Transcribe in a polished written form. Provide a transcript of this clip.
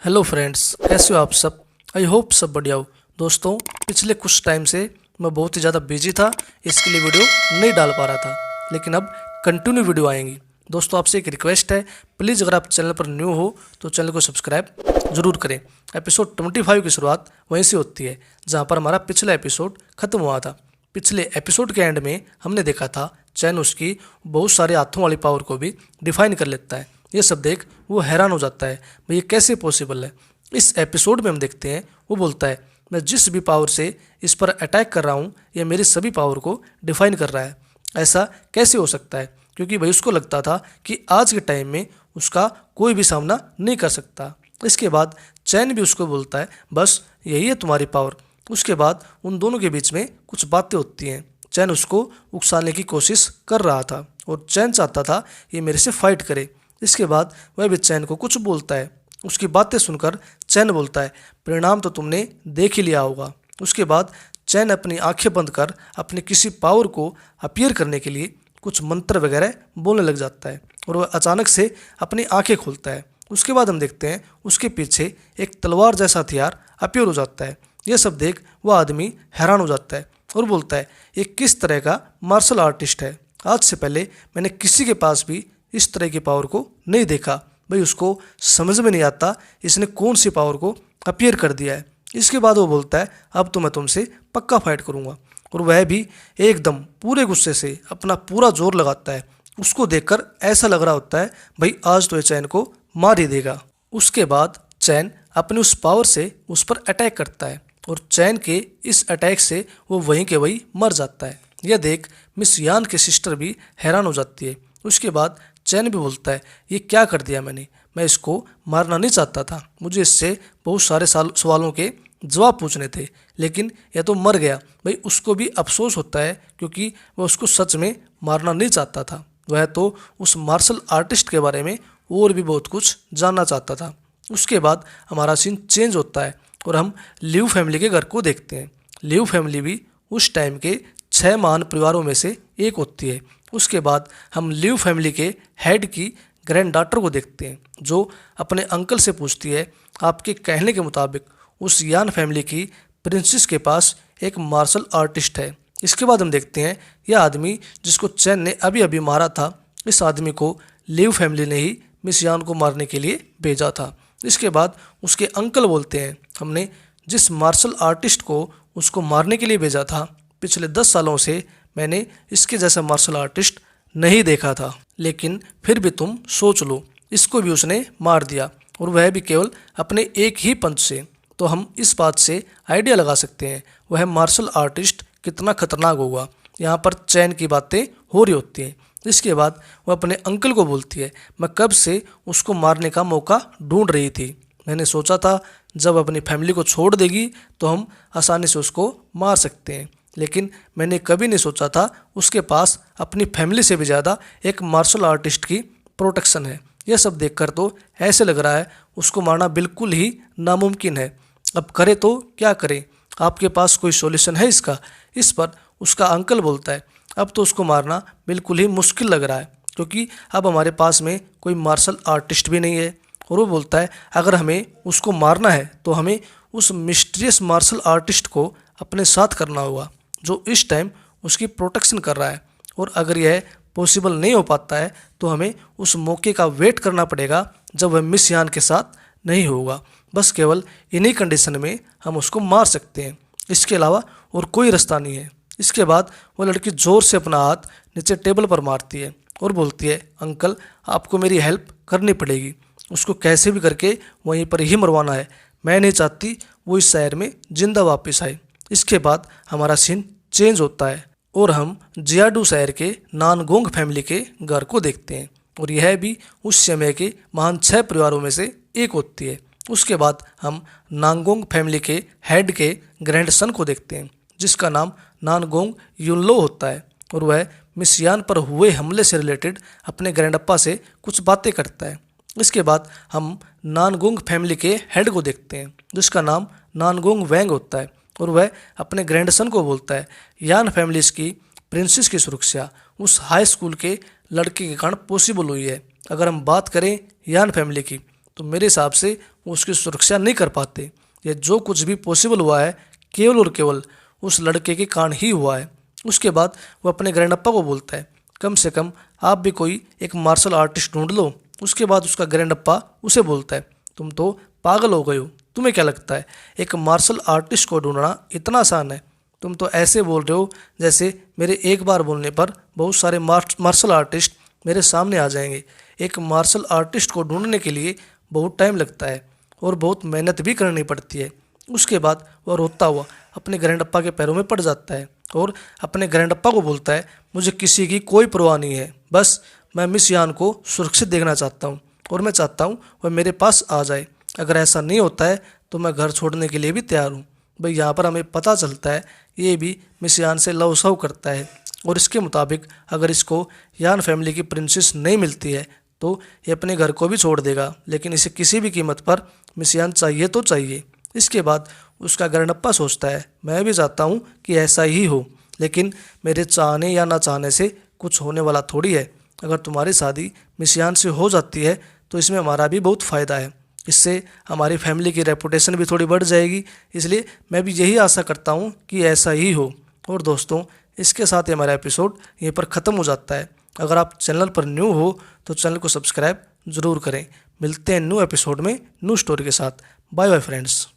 Hello friends, कैसे हो आप सब। आई होप सब बढ़िया हो। दोस्तों, पिछले कुछ टाइम से मैं बहुत ही ज़्यादा बिजी था, इसके लिए वीडियो नहीं डाल पा रहा था, लेकिन अब कंटिन्यू वीडियो आएंगी। दोस्तों, आपसे एक रिक्वेस्ट है, प्लीज़ अगर आप चैनल पर न्यू हो तो चैनल को सब्सक्राइब जरूर करें। एपिसोड 25 की शुरुआत वहीं से होती है जहाँ पर हमारा पिछला एपिसोड खत्म हुआ था। पिछले एपिसोड के एंड में हमने देखा था चैन उसकी बहुत सारे हाथों वाली पावर को भी डिफाइन कर लेता है। ये सब देख वो हैरान हो जाता है, भाई ये कैसे पॉसिबल है। इस एपिसोड में हम देखते हैं वो बोलता है, मैं जिस भी पावर से इस पर अटैक कर रहा हूँ ये मेरी सभी पावर को डिफाइन कर रहा है। ऐसा कैसे हो सकता है, क्योंकि भाई उसको लगता था कि आज के टाइम में उसका कोई भी सामना नहीं कर सकता। इसके बाद चैन भी उसको बोलता है, बस यही है तुम्हारी पावर। उसके बाद उन दोनों के बीच में कुछ बातें होती हैं। चैन उसको उकसाने की कोशिश कर रहा था और चैन चाहता था ये मेरे से फाइट करे। इसके बाद वह भी चैन को कुछ बोलता है। उसकी बातें सुनकर चैन बोलता है, परिणाम तो तुमने देख ही लिया होगा। उसके बाद चैन अपनी आंखें बंद कर अपनी किसी पावर को अपीयर करने के लिए कुछ मंत्र वगैरह बोलने लग जाता है और वह अचानक से अपनी आंखें खोलता है। उसके बाद हम देखते हैं उसके पीछे एक तलवार जैसा हथियार अपीयर हो जाता है। यह सब देख वह आदमी हैरान हो जाता है और बोलता है, ये किस तरह का मार्शल आर्टिस्ट है। आज से पहले मैंने किसी के पास भी इस तरह की पावर को नहीं देखा। भाई उसको समझ में नहीं आता इसने कौन सी पावर को अपीयर कर दिया है। इसके बाद वो बोलता है, अब तो मैं तुमसे पक्का फाइट करूंगा। और वह भी एकदम पूरे गुस्से से अपना पूरा जोर लगाता है। उसको देखकर ऐसा लग रहा होता है भाई आज तो ये चैन को मार ही देगा। उसके बाद चैन अपनी उस पावर से उस पर अटैक करता है और चैन के इस अटैक से वो वहीं के वहीं मर जाता है। यह देख मिस यान की सिस्टर भी हैरान हो जाती है। उसके बाद चैन भी बोलता है, ये क्या कर दिया मैंने, मैं इसको मारना नहीं चाहता था, मुझे इससे बहुत सारे सवालों के जवाब पूछने थे, लेकिन यह तो मर गया। भाई उसको भी अफसोस होता है क्योंकि वह उसको सच में मारना नहीं चाहता था। वह तो उस मार्शल आर्टिस्ट के बारे में और भी बहुत कुछ जानना चाहता था। उसके बाद हमारा सीन चेंज होता है और हम लिव फैमिली के घर को देखते हैं। लिव फैमिली भी उस टाइम के 6 महान परिवारों में से एक होती है। उसके बाद हम लिव फैमिली के हेड की ग्रैंड डॉटर को देखते हैं, जो अपने अंकल से पूछती है, आपके कहने के मुताबिक उस यान फैमिली की प्रिंसेस के पास एक मार्शल आर्टिस्ट है। इसके बाद हम देखते हैं यह आदमी जिसको चैन ने अभी अभी मारा था, इस आदमी को लिव फैमिली ने ही मिस यान को मारने के लिए भेजा था। इसके बाद उसके अंकल बोलते हैं, हमने जिस मार्शल आर्टिस्ट को उसको मारने के लिए भेजा था, पिछले 10 सालों से मैंने इसके जैसा मार्शल आर्टिस्ट नहीं देखा था, लेकिन फिर भी तुम सोच लो, इसको भी उसने मार दिया और वह भी केवल अपने एक ही पंच से। तो हम इस बात से आइडिया लगा सकते हैं वह मार्शल आर्टिस्ट कितना खतरनाक होगा। यहाँ पर चैन की बातें हो रही होती हैं। इसके बाद वह अपने अंकल को बोलती है, मैं कब से उसको मारने का मौका ढूंढ रही थी, मैंने सोचा था जब अपनी फैमिली को छोड़ देगी तो हम आसानी से उसको मार सकते हैं, लेकिन मैंने कभी नहीं सोचा था उसके पास अपनी फैमिली से भी ज़्यादा एक मार्शल आर्टिस्ट की प्रोटेक्शन है। यह सब देखकर तो ऐसे लग रहा है उसको मारना बिल्कुल ही नामुमकिन है। अब करे तो क्या करें, आपके पास कोई सॉल्यूशन है इसका। इस पर उसका अंकल बोलता है, अब तो उसको मारना बिल्कुल ही मुश्किल लग रहा है, क्योंकि अब हमारे पास में कोई मार्शल आर्टिस्ट भी नहीं है। और वो बोलता है, अगर हमें उसको मारना है तो हमें उस मिस्टीरियस मार्शल आर्टिस्ट को अपने साथ करना होगा, जो इस टाइम उसकी प्रोटेक्शन कर रहा है। और अगर यह पॉसिबल नहीं हो पाता है तो हमें उस मौके का वेट करना पड़ेगा जब वह मिस यान के साथ नहीं होगा। बस केवल इन्हीं कंडीशन में हम उसको मार सकते हैं, इसके अलावा और कोई रास्ता नहीं है। इसके बाद वो लड़की ज़ोर से अपना हाथ नीचे टेबल पर मारती है और बोलती है, अंकल आपको मेरी हेल्प करनी पड़ेगी, उसको कैसे भी करके वहीं पर ही मरवाना है, मैं नहीं चाहती वो इस शहर में जिंदा वापस आए। इसके बाद हमारा सीन चेंज होता है और हम जियाडू शहर के नानगोंग फैमिली के घर को देखते हैं और यह भी उस समय के महान 6 परिवारों में से एक होती है। उसके बाद हम नानगोंग फैमिली के हेड के ग्रैंडसन को देखते हैं, जिसका नाम नानगोंग युनलो होता है और वह मिस यान पर हुए हमले से रिलेटेड अपने ग्रैंडअप्पा से कुछ बातें करता है। इसके बाद हम नानगोंग फैमिली के हेड को देखते हैं, जिसका नाम नानगोंग वैंग होता है और वह अपने ग्रैंडसन को बोलता है, यान फैमिलीज की प्रिंसेस की सुरक्षा उस हाई स्कूल के लड़के के कारण पॉसिबल हुई है। अगर हम बात करें यान फैमिली की तो मेरे हिसाब से वो उसकी सुरक्षा नहीं कर पाते। ये जो कुछ भी पॉसिबल हुआ है केवल और केवल उस लड़के के कारण ही हुआ है। उसके बाद वो अपने ग्रैंडअप्पा को बोलता है, कम से कम आप भी कोई एक मार्शल आर्टिस्ट ढूंढ लो। उसके बाद उसका ग्रैंडअप्पा उसे बोलता है, तुम तो पागल हो गए हो, तुम्हें क्या लगता है एक मार्शल आर्टिस्ट को ढूंढना इतना आसान है? तुम तो ऐसे बोल रहे हो जैसे मेरे एक बार बोलने पर बहुत सारे मार्शल आर्टिस्ट मेरे सामने आ जाएंगे। एक मार्शल आर्टिस्ट को ढूंढने के लिए बहुत टाइम लगता है और बहुत मेहनत भी करनी पड़ती है। उसके बाद वह रोता हुआ अपने ग्रैंडअप्पा के पैरों में पड़ जाता है और अपने ग्रैंडअप्पा को बोलता है, मुझे किसी की कोई परवाह नहीं है, बस मैं मिस यान को सुरक्षित देखना चाहता हूँ और मैं चाहता हूँ वह मेरे पास आ जाए। अगर ऐसा नहीं होता है तो मैं घर छोड़ने के लिए भी तैयार हूँ। भाई यहाँ पर हमें पता चलता है ये भी मिस यान से लव सव करता है और इसके मुताबिक अगर इसको यान फैमिली की प्रिंसेस नहीं मिलती है तो ये अपने घर को भी छोड़ देगा, लेकिन इसे किसी भी कीमत पर मिस यान चाहिए तो चाहिए। इसके बाद उसका ग्रैंडअप्पा सोचता है, मैं भी चाहता हूँ कि ऐसा ही हो, लेकिन मेरे चाहने या ना चाहने से कुछ होने वाला थोड़ी है। अगर तुम्हारी शादी मिस यान से हो जाती है तो इसमें हमारा भी बहुत फ़ायदा है, इससे हमारी फैमिली की रेपुटेशन भी थोड़ी बढ़ जाएगी। इसलिए मैं भी यही आशा करता हूँ कि ऐसा ही हो। और दोस्तों, इसके साथ ही हमारा एपिसोड यहीं पर ख़त्म हो जाता है। अगर आप चैनल पर न्यू हो तो चैनल को सब्सक्राइब ज़रूर करें। मिलते हैं न्यू एपिसोड में न्यू स्टोरी के साथ। Bye bye friends.